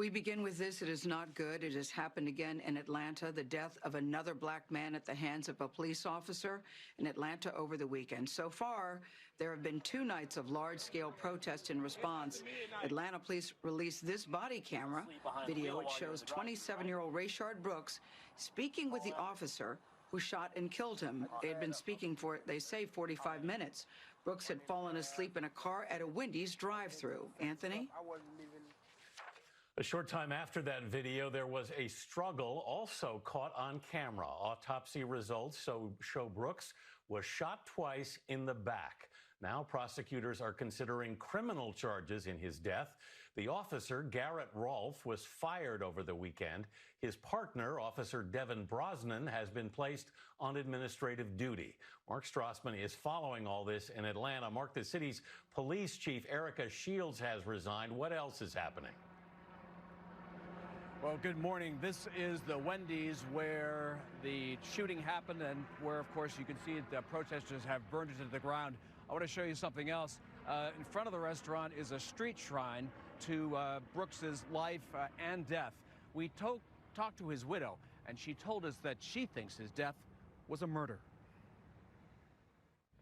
We begin with this. It is not good. It has happened again in Atlanta. The death of another black man at the hands of a police officer in Atlanta over the weekend. So far, there have been 2 nights of large-scale protests in response. Atlanta police released this body camera video. It shows 27-year-old Rayshard Brooks speaking with the officer who shot and killed him. They had been speaking for, they say, 45 minutes. Brooks had fallen asleep in a car at a Wendy's drive-thru. Anthony? A short time after that video, there was a struggle also caught on camera. Autopsy results show Brooks was shot twice in the back. Now prosecutors are considering criminal charges in his death. The officer, Garrett Rolfe, was fired over the weekend. His partner, Officer Devin Brosnan, has been placed on administrative duty. Mark Strassman is following all this in Atlanta. Mark, the city's police chief, Erica Shields, has resigned. What else is happening? Well, good morning. This is the Wendy's where the shooting happened and where, of course, you can see the protesters have burned it to the ground. I want to show you something else. In front of the restaurant is a street shrine to Brooks's life and death. We talked to his widow, and she told us that she thinks his death was a murder.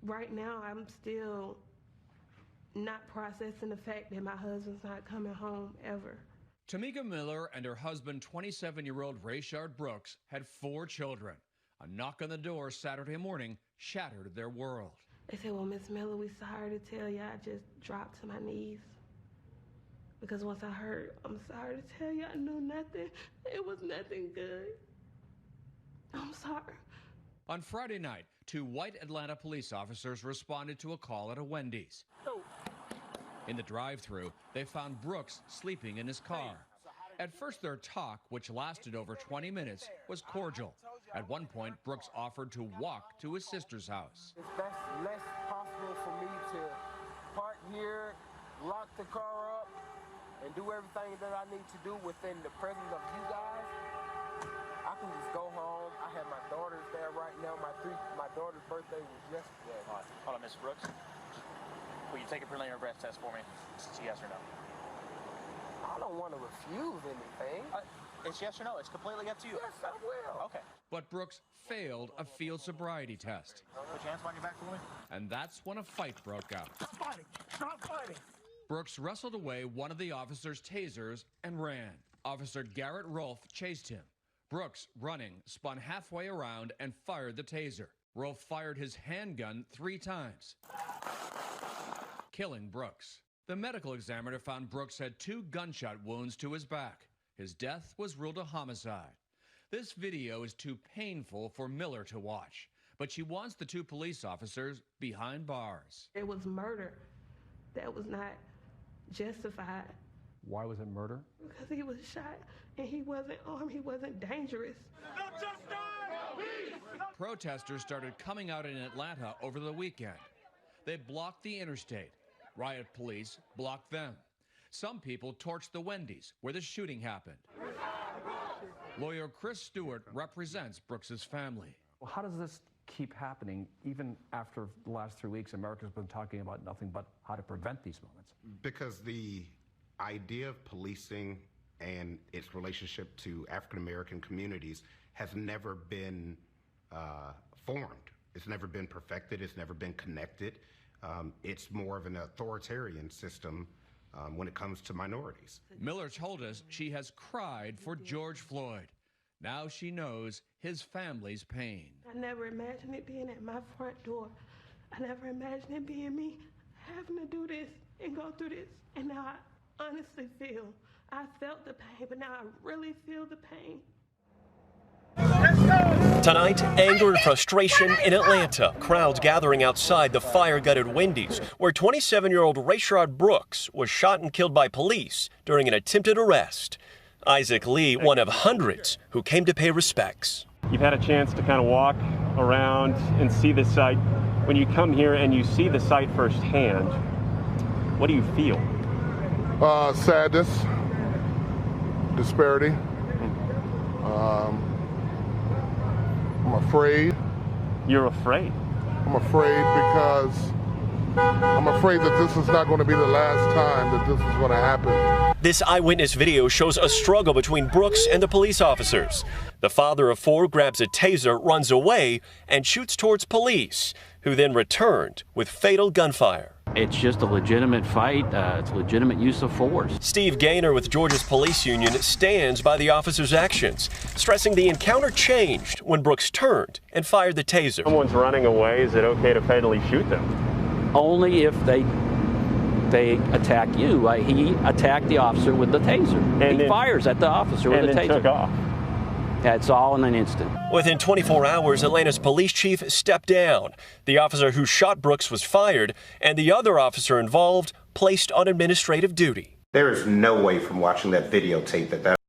Right now, I'm still not processing the fact that my husband's not coming home ever. Tamika Miller and her husband, 27-year-old Rayshard Brooks, had 4 children. A knock on the door Saturday morning shattered their world. They said, well, Miss Miller, we sorry to tell you, I just dropped to my knees. Because once I heard, I'm sorry to tell you, I knew nothing. It was nothing good. I'm sorry. On Friday night, 2 white Atlanta police officers responded to a call at a Wendy's. In the drive-thru, they found Brooks sleeping in his car. At first, their talk, which lasted over 20 minutes, was cordial. At one point, Brooks offered to walk to his sister's house. If that's less possible for me to park here, lock the car up, and do everything that I need to do within the presence of you guys, I can just go home. I have my daughters there right now. My daughter's birthday was yesterday. Hold on, Miss Brooks. Will you take a preliminary breath test for me? It's yes or no. I don't want to refuse anything. It's yes or no. It's completely up to you. Yes, I will. Okay. But Brooks failed a field sobriety test. Put your hands behind your back for me. And that's when a fight broke out. Stop fighting. Stop fighting. Brooks wrestled away one of the officer's tasers and ran. Officer Garrett Rolfe chased him. Brooks, running, spun halfway around and fired the taser. Rolfe fired his handgun 3 times, killing Brooks. The medical examiner found Brooks had 2 gunshot wounds to his back. His death was ruled a homicide. This video is too painful for Miller to watch, but she wants the 2 police officers behind bars. It was murder. That was not justified. Why was it murder? Because he was shot and he wasn't armed, he wasn't dangerous. Protesters started coming out in Atlanta over the weekend. They blocked the interstate. Riot police blocked them. Some people torched the Wendy's where the shooting happened. Lawyer Chris Stewart represents Brooks's family. Well, how does this keep happening even after the last 3 weeks? America's been talking about nothing but how to prevent these moments. Because the idea of policing and its relationship to African-American communities has never been formed. It's never been perfected. It's never been connected. It's more of an authoritarian system when it comes to minorities. Miller told us she has cried for George Floyd. Now she knows his family's pain. I never imagined it being at my front door. I never imagined it being me having to do this and go through this. And now I honestly feel, I felt the pain, but now I really feel the pain. Tonight, anger and frustration in Atlanta. Crowds gathering outside the fire-gutted Wendy's, where 27-year-old Rayshard Brooks was shot and killed by police during an attempted arrest. Isaac Lee, one of hundreds who came to pay respects. You've had a chance to kind of walk around and see the site. When you come here and you see the site firsthand, what do you feel? Sadness, disparity. I'm afraid. You're afraid? I'm afraid because I'm afraid that this is not going to be the last time that this is going to happen. This eyewitness video shows a struggle between Brooks and the police officers. The father of 4 grabs a taser, runs away, and shoots towards police, who then returned with fatal gunfire. It's just a legitimate fight. It's legitimate use of force. Steve Gaynor with Georgia's police union stands by the officer's actions, stressing the encounter changed when Brooks turned and fired the taser. Someone's running away. Is it okay to fatally shoot them? Only if they attack you. He attacked the officer with the taser. He fires at the officer with the taser. And then took off. That's all in an instant. Within 24 hours, Atlanta's police chief stepped down. The officer who shot Brooks was fired, and the other officer involved placed on administrative duty. There is no way from watching that videotape that